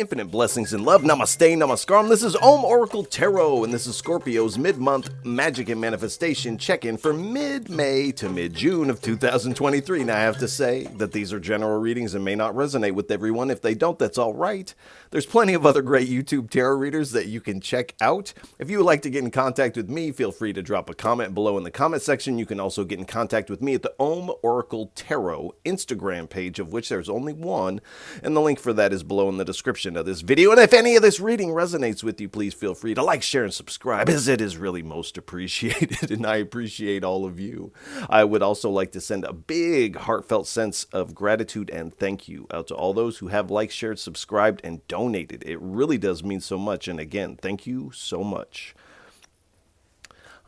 Infinite blessings and love. Namaste, namaskaram. This is Om Oracle Tarot, and this is Scorpio's mid-month Magic and Manifestation check-in for mid-May to mid-June of 2023. Now, I have to say that these are general readings and may not resonate with everyone. If they don't, that's all right. There's plenty of other great YouTube tarot readers that you can check out. If you would like to get in contact with me, feel free to drop a comment below in the comment section. You can also get in contact with me at the Om Oracle Tarot Instagram page, of which there's only one, and the link for that is below in the description of this video. And if any of this reading resonates with you, please feel free to like, share, and subscribe, as it is really most appreciated, and I appreciate all of you. I would also like to send a big heartfelt sense of gratitude and thank you out to all those who have liked, shared, subscribed, and donated. It really does mean so much, and again, thank you so much.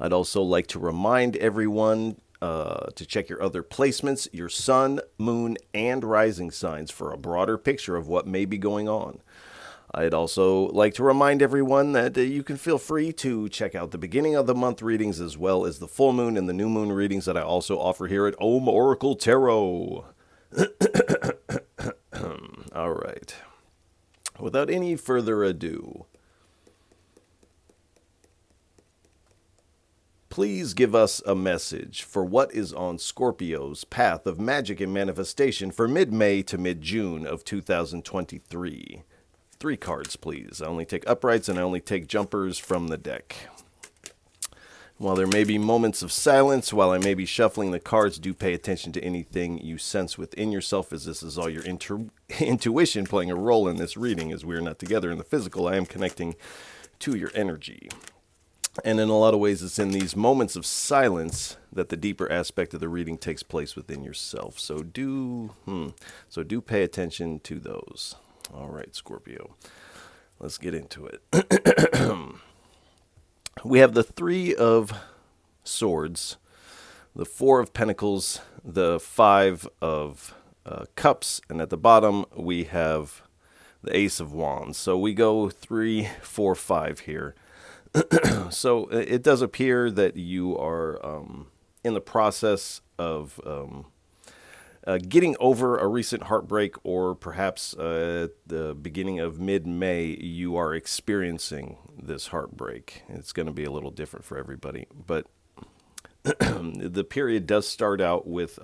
I'd also like to remind everyone to check your other placements, your sun, moon, and rising signs for a broader picture of what may be going on. I'd also like to remind everyone that you can feel free to check out the beginning of the month readings as well as the full moon and the new moon readings that I also offer here at Om Oracle Tarot. All right. Without any further ado, please give us a message for what is on Scorpio's path of magic and manifestation for mid-May to mid-June of 2023. 3 cards, please. I only take uprights and I only take jumpers from the deck. While there may be moments of silence, while I may be shuffling the cards, do pay attention to anything you sense within yourself, as this is all your intuition playing a role in this reading. As we are not together in the physical, I am connecting to your energy. And in a lot of ways, it's in these moments of silence that the deeper aspect of the reading takes place within yourself. So do pay attention to those. All right, Scorpio, let's get into it. We have the 3 of Swords, the 4 of Pentacles, the 5 of Cups, and at the bottom we have the Ace of Wands. So we go 3, 4, 5 here. So it does appear that you are in the process of getting over a recent heartbreak, or perhaps at the beginning of mid-May, you are experiencing this heartbreak. It's going to be a little different for everybody, but the period does start out with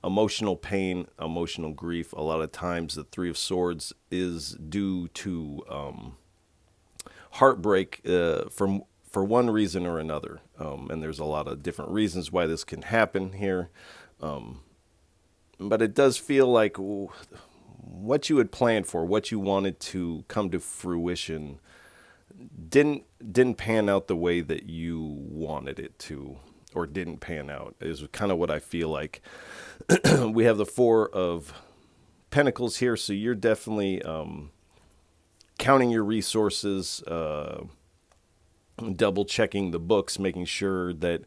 emotional pain, emotional grief. A lot of times the 3 of Swords is due to heartbreak for one reason or another, and there's a lot of different reasons why this can happen here. But it does feel like what you had planned for, what you wanted to come to fruition, didn't pan out the way that you wanted it to, or didn't pan out, is kind of what I feel like. We have the 4 of Pentacles here, so you're definitely counting your resources, double checking the books, making sure that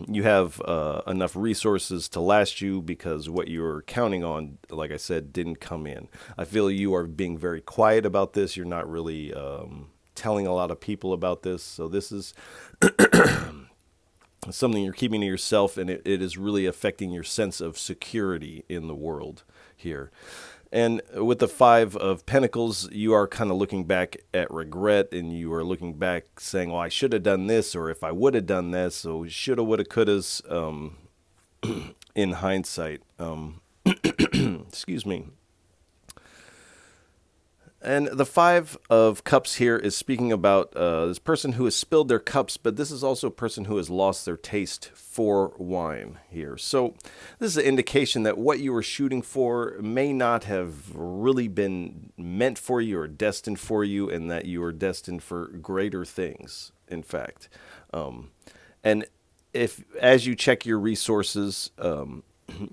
you have enough resources to last you, because what you're counting on, like I said, didn't come in. I feel you are being very quiet about this. You're not really telling a lot of people about this. So this is something you're keeping to yourself, and it is really affecting your sense of security in the world here. And with the 5 of Pentacles, you are kind of looking back at regret, and you are looking back saying, well, I should have done this, or if I would have done this, so shoulda, woulda, couldas, in hindsight. Excuse me. And the 5 of Cups here is speaking about this person who has spilled their cups, but this is also a person who has lost their taste for wine here. So this is an indication that what you were shooting for may not have really been meant for you or destined for you, and that you are destined for greater things, in fact. And if, as you check your resources,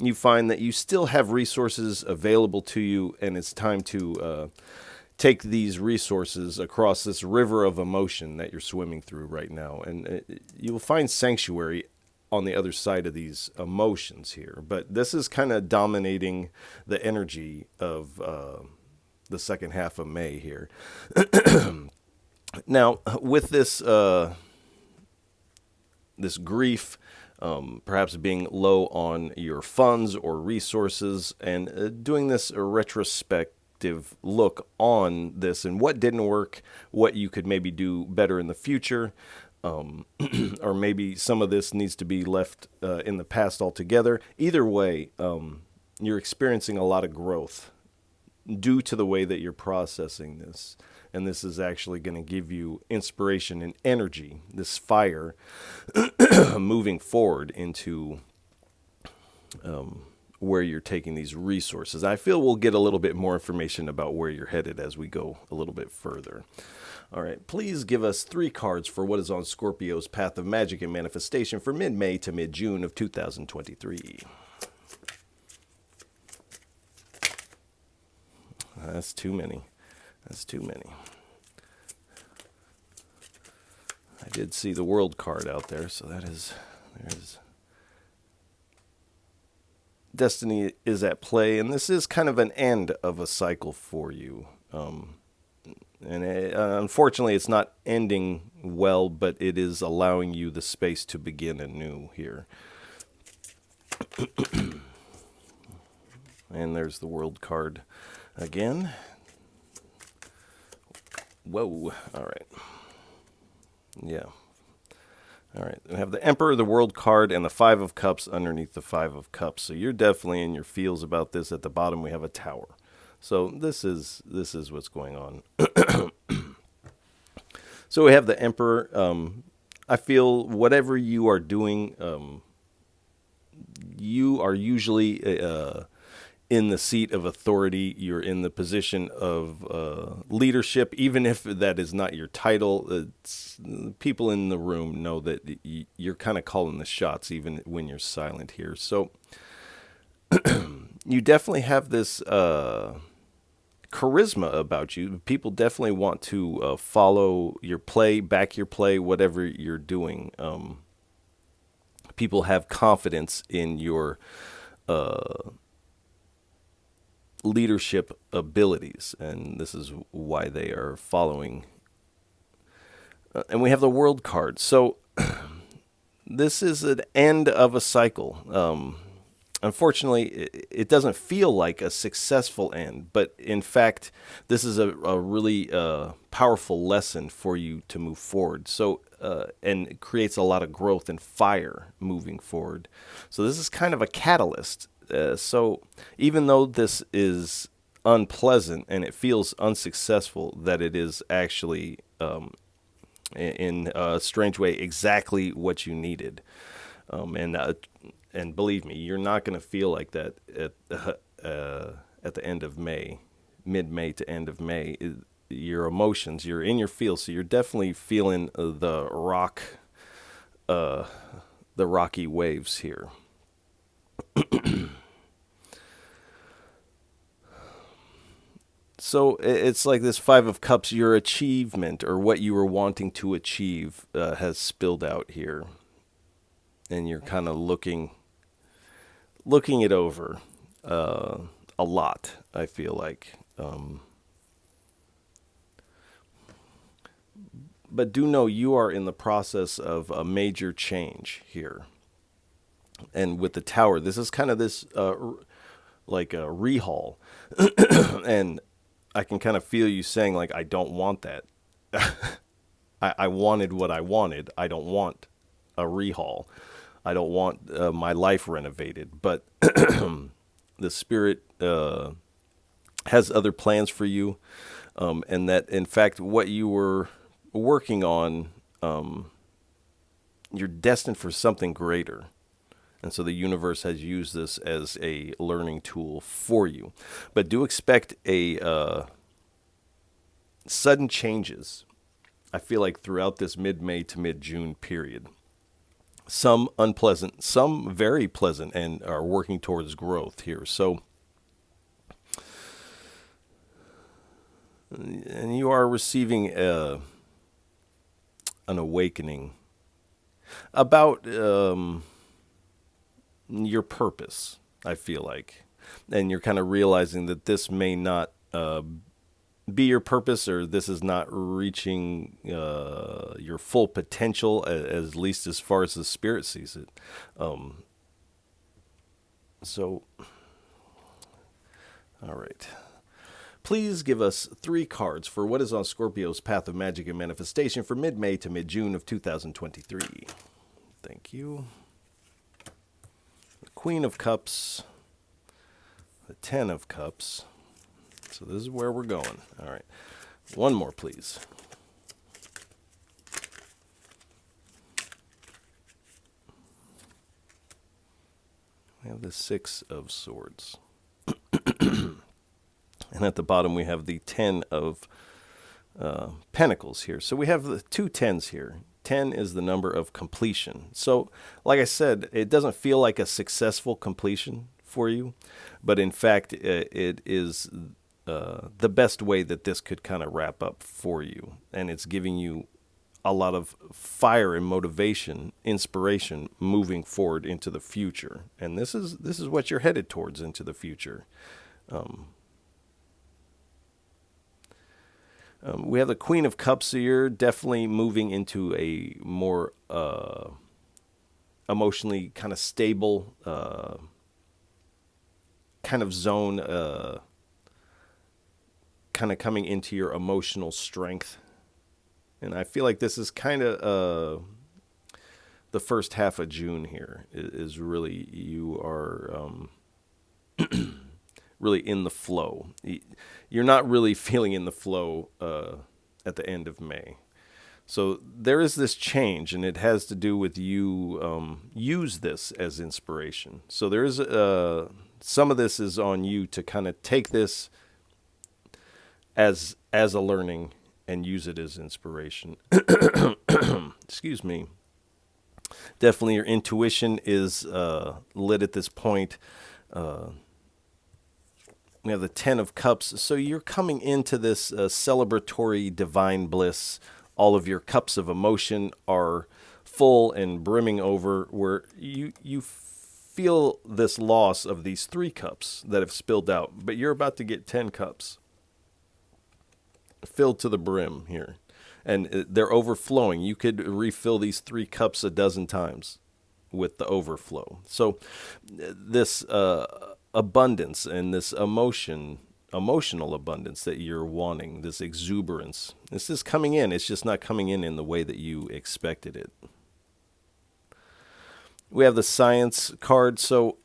you find that you still have resources available to you, and it's time to take these resources across this river of emotion that you're swimming through right now. And you will find sanctuary on the other side of these emotions here. But this is kind of dominating the energy of the second half of May here. Now, with this this grief, perhaps being low on your funds or resources, and doing this retrospect retrospective look on this and what didn't work, what you could maybe do better in the future. Or maybe some of this needs to be left in the past altogether. Either way, you're experiencing a lot of growth due to the way that you're processing this. And this is actually going to give you inspiration and energy, this fire, moving forward into where you're taking these resources. I feel we'll get a little bit more information about where you're headed as we go a little bit further. All right, please give us 3 cards for what is on Scorpio's path of magic and manifestation for mid-May to mid-June of 2023. That's too many. That's too many. I did see the World card out there, so there's destiny is at play, and this is kind of an end of a cycle for you. Unfortunately, it's not ending well, but it is allowing you the space to begin anew here. And there's the World card again. Whoa. All right. Yeah. All right. We have the Emperor, the World card, and the 5 of Cups underneath the 5 of Cups. So you're definitely in your feels about this. At the bottom, we have a Tower. So this is what's going on. So we have the Emperor. I feel whatever you are doing, you are usually in the seat of authority. You're in the position of leadership, even if that is not your title. People in the room know that you're kind of calling the shots, even when you're silent here. So you definitely have this charisma about you. People definitely want to follow your play, back your play, whatever you're doing. People have confidence in your leadership abilities, and this is why they are following. And we have the World card. So this is an end of a cycle. Unfortunately, it doesn't feel like a successful end, but in fact, this is a really powerful lesson for you to move forward. So, and it creates a lot of growth and fire moving forward. So this is kind of a catalyst. So even though this is unpleasant and it feels unsuccessful, that it is actually, in a strange way, exactly what you needed. And believe me, you're not going to feel like that at the end of May, mid-May to end of May. Your emotions, you're in your feel, so you're definitely feeling the rocky waves here. So it's like this 5 of Cups, your achievement or what you were wanting to achieve has spilled out here. And you're kind of looking it over a lot, I feel like. But do know you are in the process of a major change here. And with the Tower, this is kind of this like a rehaul. And I can kind of feel you saying, like, I don't want that. I wanted what I wanted. I don't want a rehaul. I don't want my life renovated, but the Spirit has other plans for you, and that, in fact, what you were working on, you're destined for something greater. And so the universe has used this as a learning tool for you. But do expect a sudden changes, I feel like, throughout this mid-May to mid-June period. Some unpleasant, some very pleasant, and are working towards growth here. So, and you are receiving an awakening about your purpose, I feel like. And you're kind of realizing that this may not be your purpose, or this is not reaching your full potential, at least as far as the Spirit sees it. So, all right. Please give us 3 cards for what is on Scorpio's path of magic and manifestation for mid-May to mid-June of 2023. Thank you. The Queen of Cups, the 10 of Cups. So this is where we're going. All right. One more, please. We have the 6 of Swords. And at the bottom, we have the 10 of Pentacles here. So we have the 2 10s here. 10 is the number of completion. So, like I said, it doesn't feel like a successful completion for you. But in fact, it is the best way that this could kind of wrap up for you. And it's giving you a lot of fire and motivation, inspiration moving forward into the future. And this is what you're headed towards into the future. We have the Queen of Cups here, definitely moving into a more emotionally kind of stable kind of zone, kind of coming into your emotional strength. And I feel like this is kind of the first half of June here is really, you are really in the flow. You're not really feeling in the flow at the end of May. So there is this change, and it has to do with you use this as inspiration. So there is some of this is on you to kind of take this as a learning and use it as inspiration. Excuse me. Definitely your intuition is lit at this point. We have the 10 of Cups. So you're coming into this celebratory divine bliss. All of your cups of emotion are full and brimming over, where you feel this loss of these 3 cups that have spilled out. But you're about to get 10 cups filled to the brim here. And they're overflowing. You could refill these 3 cups a dozen times with the overflow. So this abundance and this emotional abundance that you're wanting, this exuberance, this is coming in. It's just not coming in the way that you expected it. We have the Science card. So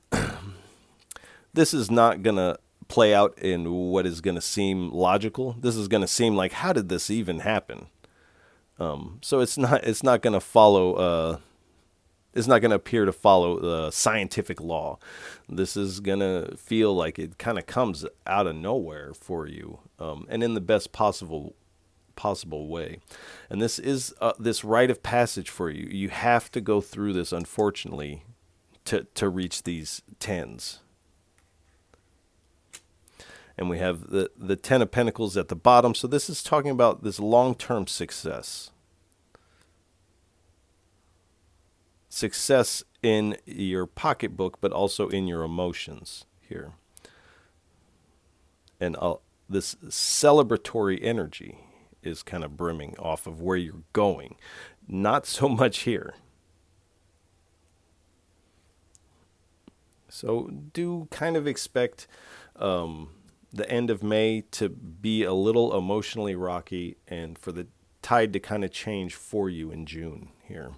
this is not going to play out in what is going to seem logical. This is going to seem like, how did this even happen? So it's not going to follow, it's not going to appear to follow the scientific law. This is going to feel like it kind of comes out of nowhere for you, and in the best possible way. And this is this rite of passage for you. You have to go through this, unfortunately, to reach these 10s. And we have the 10 of Pentacles at the bottom. So this is talking about this long-term success. Success in your pocketbook, but also in your emotions here. And this celebratory energy is kind of brimming off of where you're going. Not so much here. So do kind of expect the end of May to be a little emotionally rocky, and for the tide to kind of change for you in June here.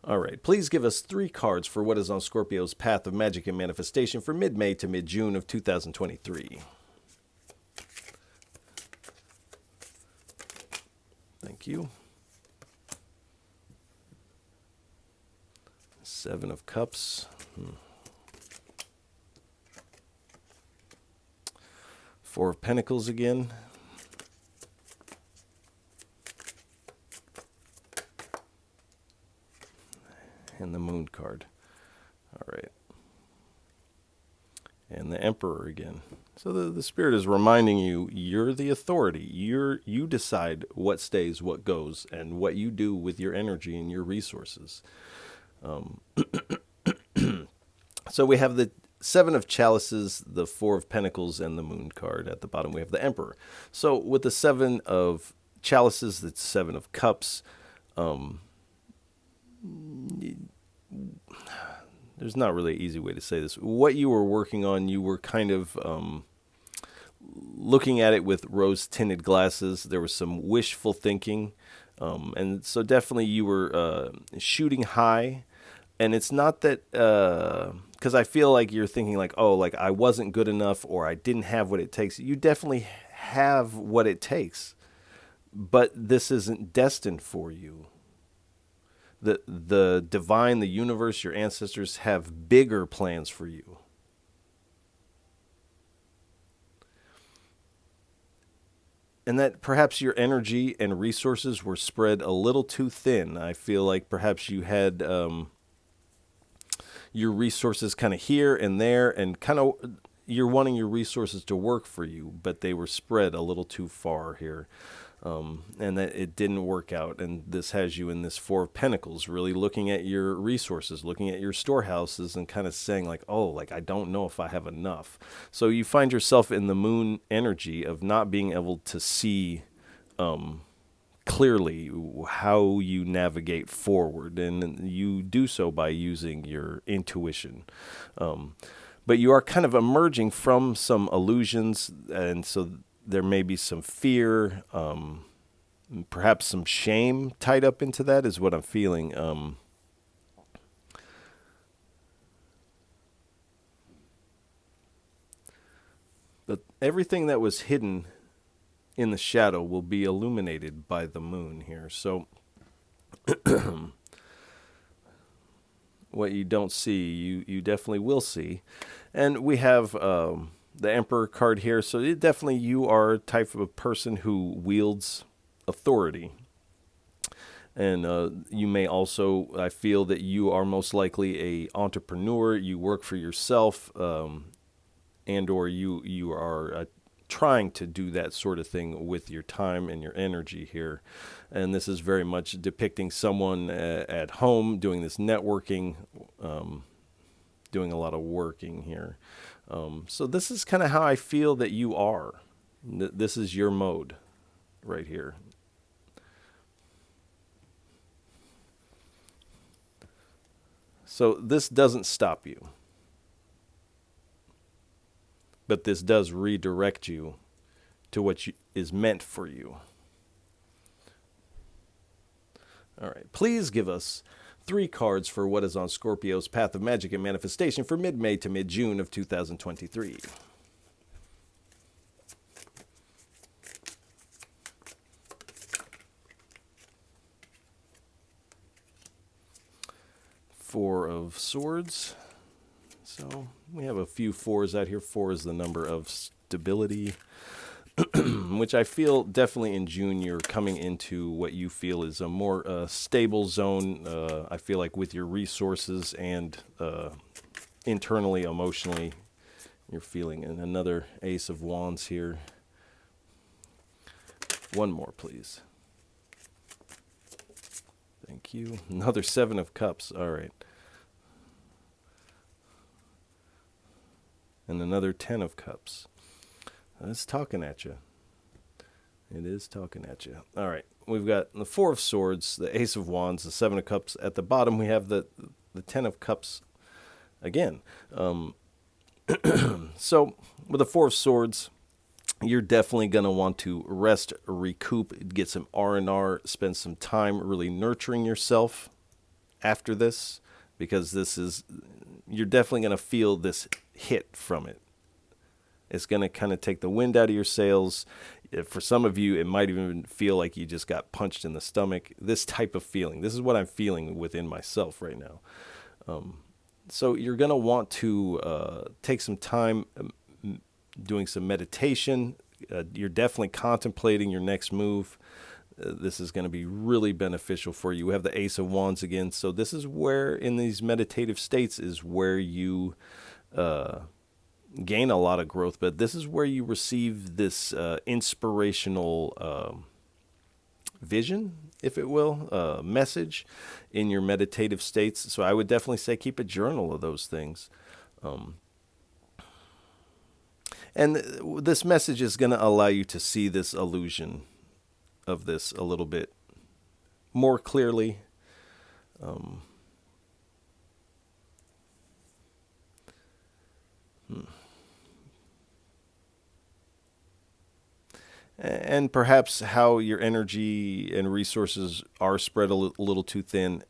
All right, please give us 3 cards for what is on Scorpio's path of magic and manifestation for mid-May to mid-June of 2023. Thank you. 7 of Cups. 4 of Pentacles again. And the Moon card. All right. And the Emperor again. So the Spirit is reminding you, you're the authority. You decide what stays, what goes, and what you do with your energy and your resources. So we have the 7 of Chalices, the 4 of Pentacles, and the Moon card. At the bottom, we have the Emperor. So with the 7 of Chalices, the 7 of Cups, there's not really an easy way to say this. What you were working on, you were kind of looking at it with rose-tinted glasses. There was some wishful thinking. And so definitely you were shooting high. And it's not that, because I feel like you're thinking like, oh, like I wasn't good enough or I didn't have what it takes. You definitely have what it takes. But this isn't destined for you. The divine, the universe, your ancestors have bigger plans for you. And that perhaps your energy and resources were spread a little too thin. I feel like perhaps you had your resources kind of here and there, and kind of you're wanting your resources to work for you, but they were spread a little too far here. And that it didn't work out. And this has you in this Four of Pentacles, really looking at your resources, looking at your storehouses and kind of saying like, oh, like, I don't know if I have enough. So you find yourself in the moon energy of not being able to see clearly how you navigate forward. And you do so by using your intuition. But you are kind of emerging from some illusions. And so there may be some fear, perhaps some shame tied up into that is what I'm feeling. But everything that was hidden in the shadow will be illuminated by the moon here. So what you don't see, you definitely will see. And we have the Emperor card here. So definitely you are a type of a person who wields authority. And you may also, I feel that you are most likely a entrepreneur. You work for yourself, and or you are trying to do that sort of thing with your time and your energy here. And this is very much depicting someone at home doing this networking, doing a lot of working here. So this is kind of how I feel that you are. This is your mode right here. So this doesn't stop you. But this does redirect you to what is meant for you. All right. Please give us 3 cards for what is on Scorpio's path of magic and manifestation for mid-May to mid-June of 2023. Four of Swords. So we have a few 4s out here. 4 is the number of stability, which I feel definitely in June you're coming into what you feel is a more stable zone. I feel like with your resources and internally, emotionally, you're feeling. And another Ace of Wands here. One more, please. Thank you. Another 7 of Cups. All right. And another 10 of Cups. It's talking at you. It is talking at you. All right. We've got the 4 of Swords, the Ace of Wands, the 7 of Cups. At the bottom, we have the 10 of Cups again. So with the 4 of Swords, you're definitely going to want to rest, recoup, get some R&R, spend some time really nurturing yourself after this, because you're definitely going to feel this hit from it. It's going to kind of take the wind out of your sails. For some of you, it might even feel like you just got punched in the stomach. This type of feeling. This is what I'm feeling within myself right now. So you're going to want to take some time doing some meditation. You're definitely contemplating your next move. This is going to be really beneficial for you. We have the Ace of Wands again. So this is where, in these meditative states, is where you gain a lot of growth. But this is where you receive this inspirational vision, if it will, message in your meditative states. So I would definitely say keep a journal of those things. And this message is going to allow you to see this illusion of this a little bit more clearly. and perhaps how your energy and resources are spread a little too thin,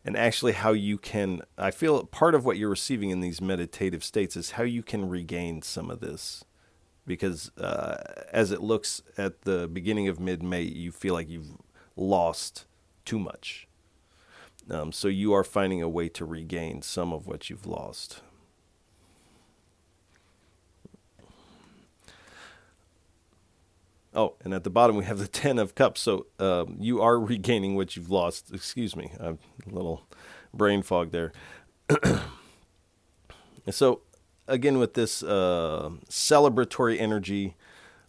and actually how you can, I feel part of what you're receiving in these meditative states is how you can regain some of this. Because as it looks at the beginning of mid-May, you feel like you've lost too much. So you are finding a way to regain some of what you've lost. Oh, and at the bottom we have the 10 of Cups. So you are regaining what you've lost. Excuse me, I'm a little brain fog there. So again, with this celebratory energy,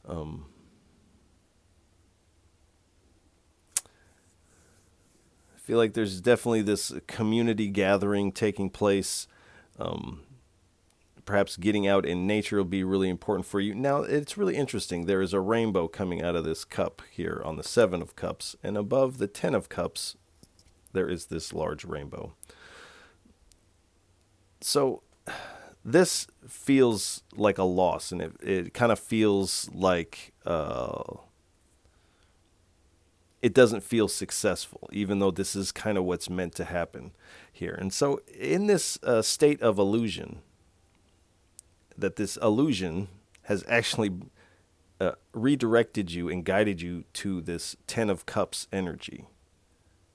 I feel like there's definitely this community gathering taking place. Perhaps getting out in nature will be really important for you. Now, it's really interesting. There is a rainbow coming out of this cup here on the 7 of Cups, and above the 10 of Cups, there is this large rainbow. So this feels like a loss, and it kind of feels like it doesn't feel successful, even though this is kind of what's meant to happen here. And so in this state of illusion, that this illusion has actually redirected you and guided you to this 10 of Cups energy,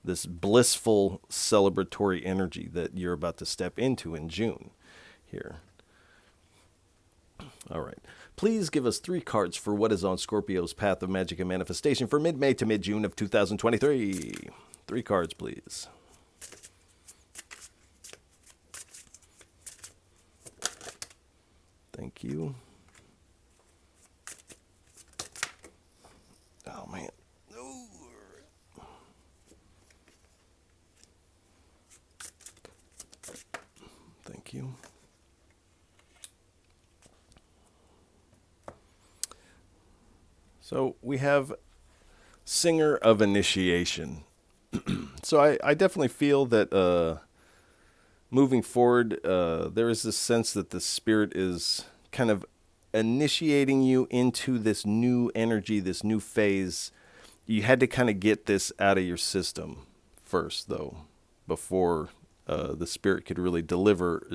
this blissful celebratory energy that you're about to step into in June here. All right. Please give us 3 cards for what is on Scorpio's path of magic and manifestation for mid-May to mid-June of 2023. 3 cards, please. Thank you. Oh, man. Ooh. Thank you. So we have Singer of Initiation. So I definitely feel that moving forward, there is this sense that the Spirit is kind of initiating you into this new energy, this new phase. You had to kind of get this out of your system first, though, before the Spirit could really deliver.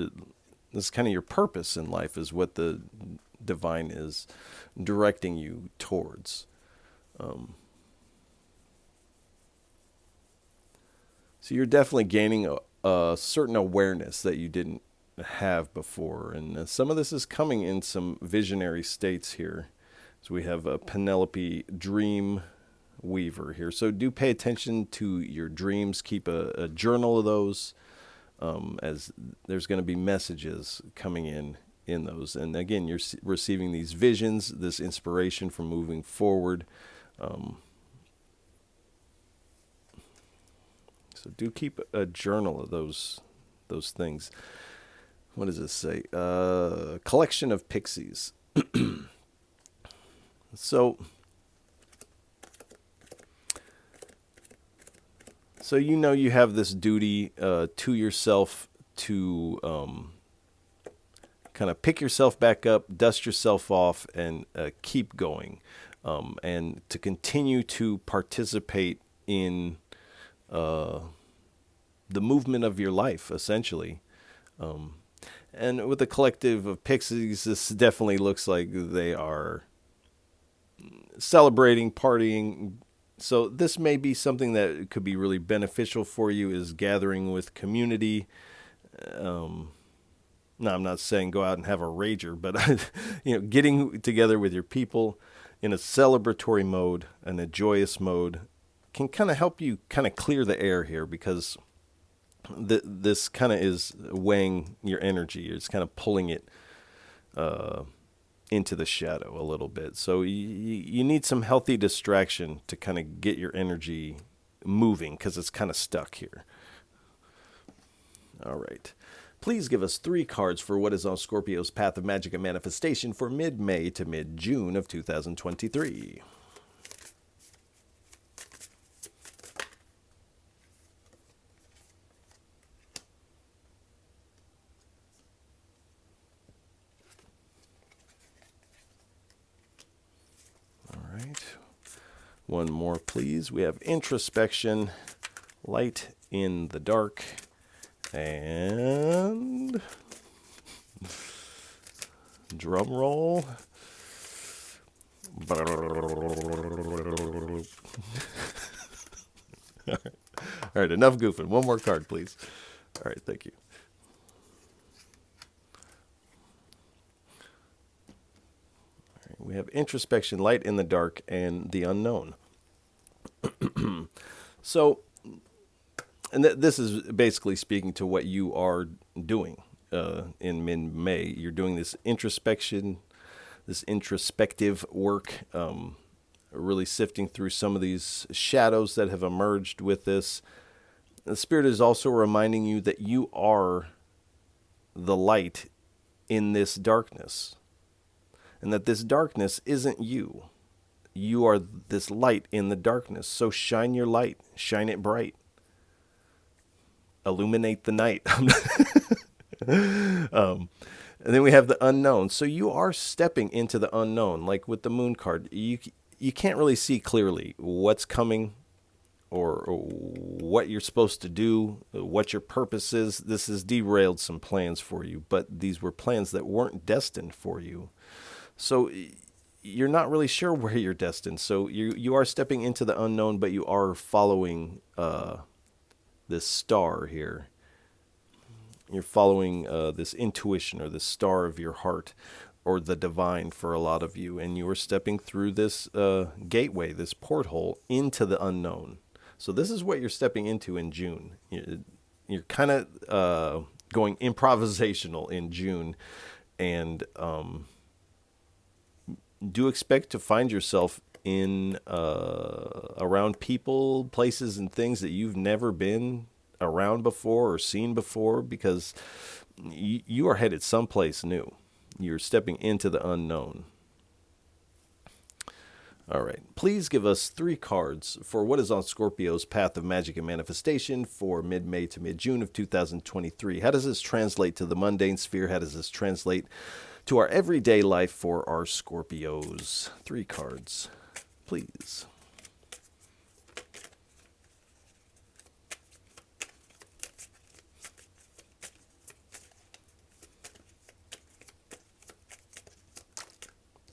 This is kind of your purpose in life, is what the divine is directing you towards. So you're definitely gaining a certain awareness that you didn't have before. And some of this is coming in some visionary states here. So we have a Penelope Dream Weaver here. So do pay attention to your dreams. Keep a journal of those, as there's going to be messages coming in those. And again, you're receiving these visions, this inspiration for moving forward. So do keep a journal of those things. What does this say? Collection of pixies. So you know you have this duty to yourself to kind of pick yourself back up, dust yourself off, and keep going, and to continue to participate in the movement of your life, essentially. And with the collective of pixies, this definitely looks like they are celebrating, partying. So this may be something that could be really beneficial for you, is gathering with community. No, I'm not saying go out and have a rager, but getting together with your people in a celebratory mode and a joyous mode can kind of help you kind of clear the air here, because this kind of is weighing your energy. It's kind of pulling it into the shadow a little bit. So you need some healthy distraction to kind of get your energy moving, because it's kind of stuck here. All right. Please give us 3 cards for what is on Scorpio's path of magic and manifestation for mid-May to mid-June of 2023. All right. One more, please. We have introspection, light in the dark, and drum roll. All right, enough goofing. One more card, please. All right, thank you. All right, we have introspection, light in the dark, and the unknown. So, and this is basically speaking to what you are doing in mid-May. You're doing this introspection, this introspective work, really sifting through some of these shadows that have emerged with this. The Spirit is also reminding you that you are the light in this darkness, and that this darkness isn't you. You are this light in the darkness. So shine your light, shine it bright. Illuminate the night. And then we have the unknown. So you are stepping into the unknown. Like with the moon card, you can't really see clearly what's coming or what you're supposed to do, what your purpose is. This has derailed some plans for you, but these were plans that weren't destined for you. So you're not really sure where you're destined. So you are stepping into the unknown, but you are following this star here. You're following this intuition or the star of your heart or the divine for a lot of you. And you are stepping through this gateway, this porthole into the unknown. So this is what you're stepping into in June. You're kind of going improvisational in June. And do expect to find yourself in around people, places, and things that you've never been around before or seen before, because you are headed someplace new. You're stepping into the unknown. All right. Please give us 3 cards for what is on Scorpio's path of magic and manifestation for mid-May to mid-June of 2023. How does this translate to the mundane sphere? How does this translate to our everyday life for our Scorpios? 3 cards, please.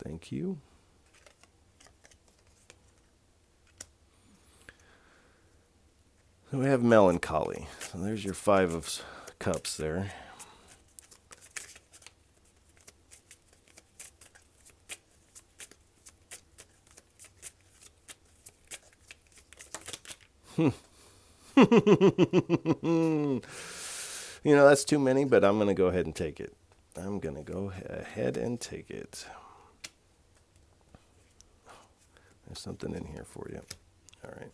Thank you. So we have melancholy. So there's your 5 of cups there. You know, that's too many, but I'm going to go ahead and take it. I'm going to go ahead and take it. There's something in here for you. All right.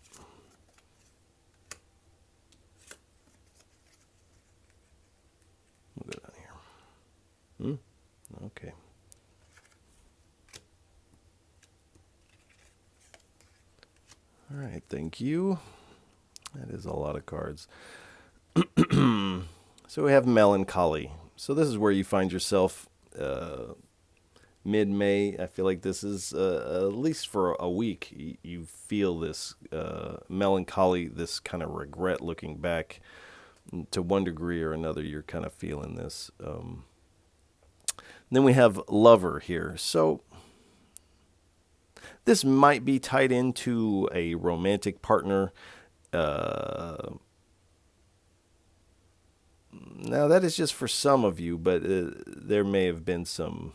We'll go down here. Okay. All right, thank you. That is a lot of cards. So we have melancholy. So this is where you find yourself mid-May. I feel like this is at least for a week. You feel this melancholy, this kind of regret looking back. To one degree or another, you're kind of feeling this. Then we have lover here. So this might be tied into a romantic partner. Now, that is just for some of you, but there may have been some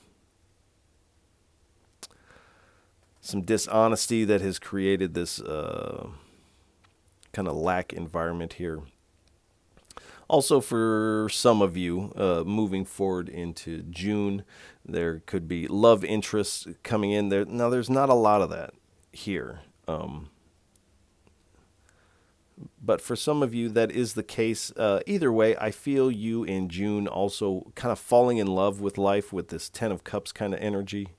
dishonesty that has created this kind of lack environment here. Also, for some of you, moving forward into June, there could be love interests coming in there. Now, there's not a lot of that here. But for some of you, that is the case. Either way, I feel you in June also kind of falling in love with life with this 10 of Cups kind of energy.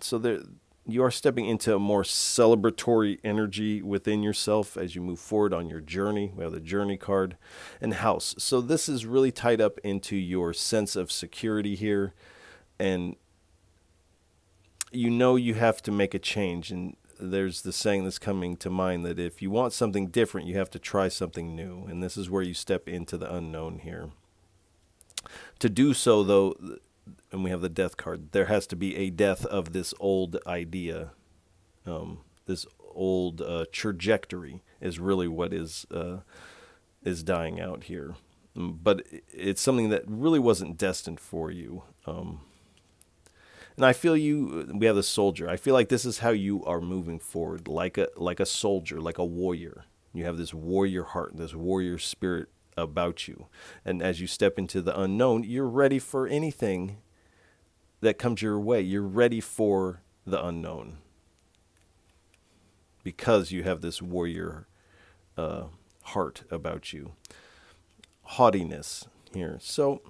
So there, you are stepping into a more celebratory energy within yourself as you move forward on your journey. We have the Journey card and House. So this is really tied up into your sense of security here. And you know you have to make a change. And there's the saying that's coming to mind that if you want something different, you have to try something new. And this is where you step into the unknown here. To do so, though, and we have the death card, there has to be a death of this old idea. This old trajectory is really what is dying out here. But it's something that really wasn't destined for you. And I feel we have the soldier. I feel like this is how you are moving forward, like a soldier, like a warrior. You have this warrior heart, this warrior spirit about you. And as you step into the unknown, you're ready for anything that comes your way. You're ready for the unknown because you have this warrior heart about you. Haughtiness here. So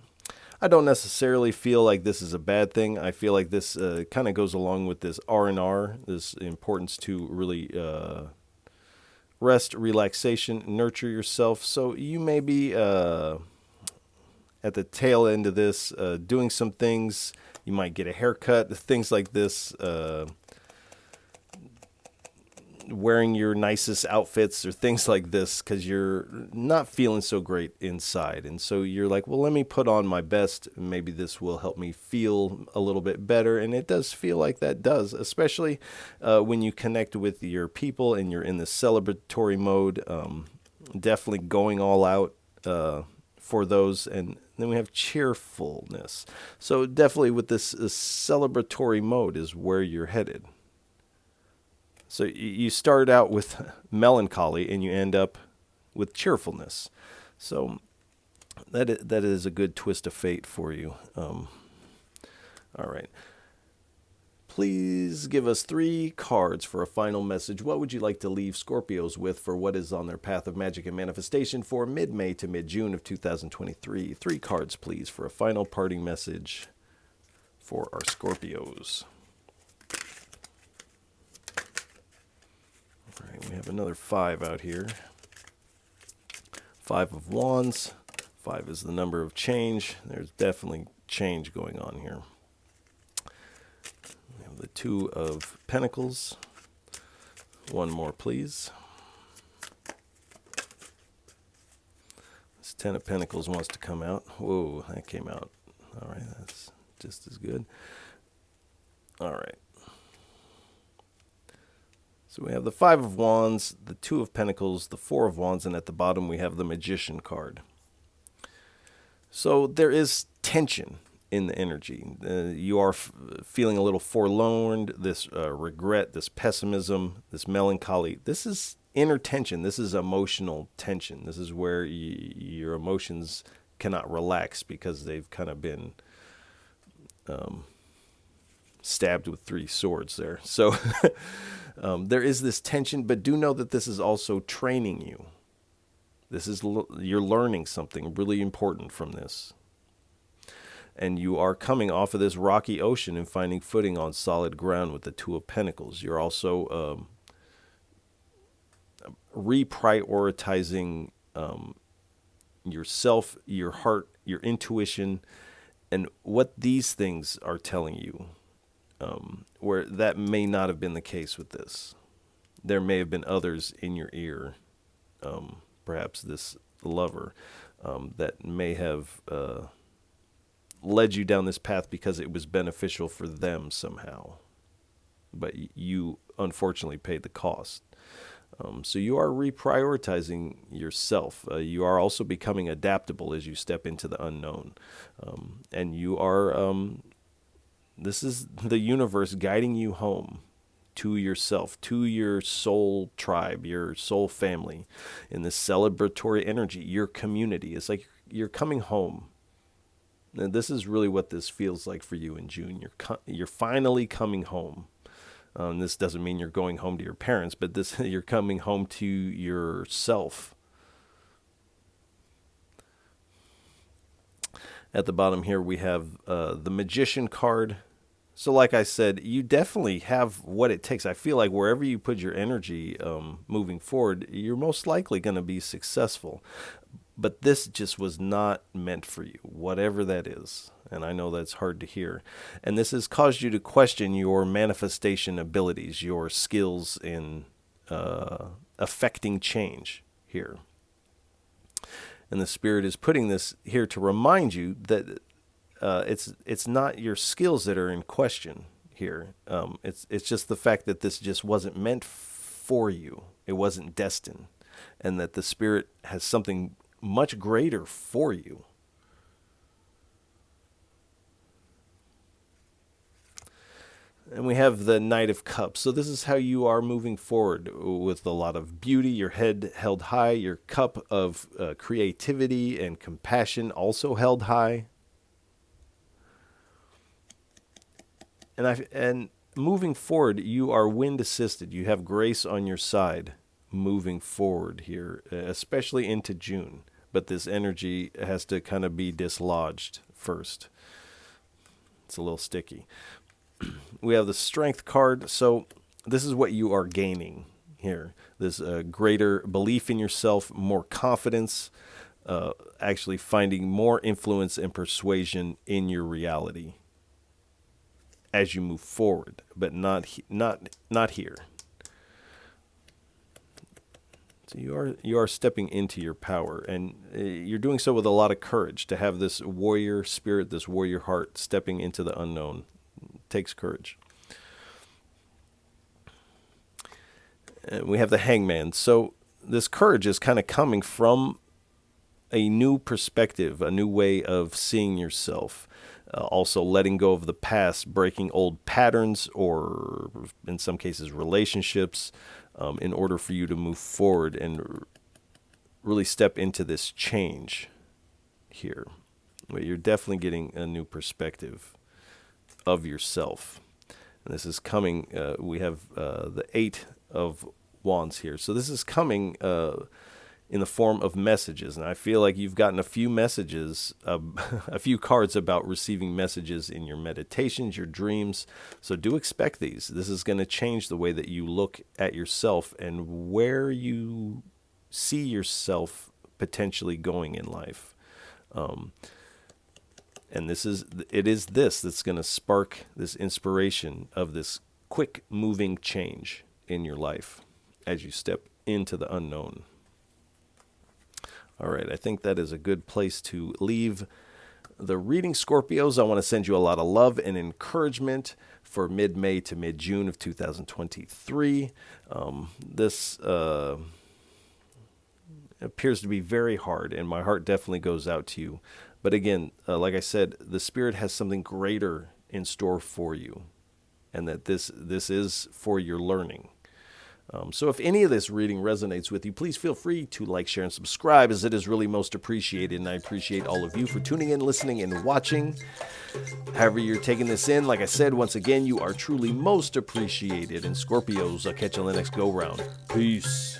I don't necessarily feel like this is a bad thing. I feel like this kind of goes along with this R&R, this importance to really rest, relaxation, nurture yourself. So you may be at the tail end of this doing some things. You might get a haircut, things like this. Wearing your nicest outfits or things like this because you're not feeling so great inside. And so you're like, well, let me put on my best. Maybe this will help me feel a little bit better. And it does feel like that does, especially when you connect with your people and you're in the celebratory mode. Definitely going all out for those. And then we have cheerfulness. So definitely with this celebratory mode is where you're headed. So you start out with melancholy and you end up with cheerfulness. So that is a good twist of fate for you. All right. Please give us 3 cards for a final message. What would you like to leave Scorpios with for what is on their path of magic and manifestation for mid-May to mid-June of 2023? 3 cards, please, for a final parting message for our Scorpios. All right, we have another 5 out here. 5 of Wands. 5 is the number of change. There's definitely change going on here. We have the 2 of Pentacles. 1 more, please. This 10 of Pentacles wants to come out. Whoa, that came out. All right, that's just as good. All right. So we have the 5 of Wands, the 2 of Pentacles, the 4 of Wands, and at the bottom we have the Magician card. So there is tension in the energy. You are feeling a little forlorn, this regret, this pessimism, this melancholy. This is inner tension. This is emotional tension. This is where your emotions cannot relax because they've kind of been stabbed with 3 swords there. So there is this tension, but do know that this is also training you. You're learning something really important from this. And you are coming off of this rocky ocean and finding footing on solid ground with the 2 of Pentacles. You're also reprioritizing yourself, your heart, your intuition, and what these things are telling you. Where that may not have been the case with this. There may have been others in your ear, perhaps this lover, that may have led you down this path because it was beneficial for them somehow. But you unfortunately paid the cost. So you are reprioritizing yourself. You are also becoming adaptable as you step into the unknown. And you are... this is the universe guiding you home to yourself, to your soul tribe, your soul family, in this celebratory energy, your community. It's like you're coming home. And this is really what this feels like for you in June. You're finally coming home. This doesn't mean you're going home to your parents, but you're coming home to yourself. At the bottom here, we have the Magician card. So like I said, you definitely have what it takes. I feel like wherever you put your energy moving forward, you're most likely going to be successful. But this just was not meant for you, whatever that is. And I know that's hard to hear. And this has caused you to question your manifestation abilities, your skills in affecting change here. And the Spirit is putting this here to remind you that it's not your skills that are in question here. It's just the fact that this just wasn't meant for you. It wasn't destined. And that the Spirit has something much greater for you. And we have the Knight of Cups. So this is how you are moving forward with a lot of beauty, your head held high, your cup of creativity and compassion also held high. And moving forward, you are wind assisted. You have grace on your side moving forward here, especially into June. But this energy has to kind of be dislodged first. It's a little sticky. We have the Strength card. So this is what you are gaining here. This greater belief in yourself, more confidence, actually finding more influence and persuasion in your reality as you move forward, but not here. So you are stepping into your power, and you're doing so with a lot of courage. To have this warrior spirit, this warrior heart, stepping into the unknown takes courage. And we have the Hangman. So this courage is kind of coming from a new perspective, a new way of seeing yourself. Also letting go of the past, breaking old patterns, or in some cases relationships, in order for you to move forward and really step into this change here. But you're definitely getting a new perspective of yourself. And this is coming, we have the Eight of Wands here. So this is coming in the form of messages. And I feel like you've gotten a few messages, a few cards about receiving messages in your meditations, your dreams. So do expect these. This is going to change the way that you look at yourself and where you see yourself potentially going in life. And it is this that's going to spark this inspiration of this quick moving change in your life as you step into the unknown. All right, I think that is a good place to leave the reading, Scorpios. I want to send you a lot of love and encouragement for mid-May to mid-June of 2023. This appears to be very hard, and my heart definitely goes out to you. But again, like I said, the Spirit has something greater in store for you, and that this is for your learning. So if any of this reading resonates with you, please feel free to like, share, and subscribe, as it is really most appreciated. And I appreciate all of you for tuning in, listening, and watching. However you're taking this in, like I said, once again, you are truly most appreciated. And Scorpios, I'll catch you on the next go-round. Peace.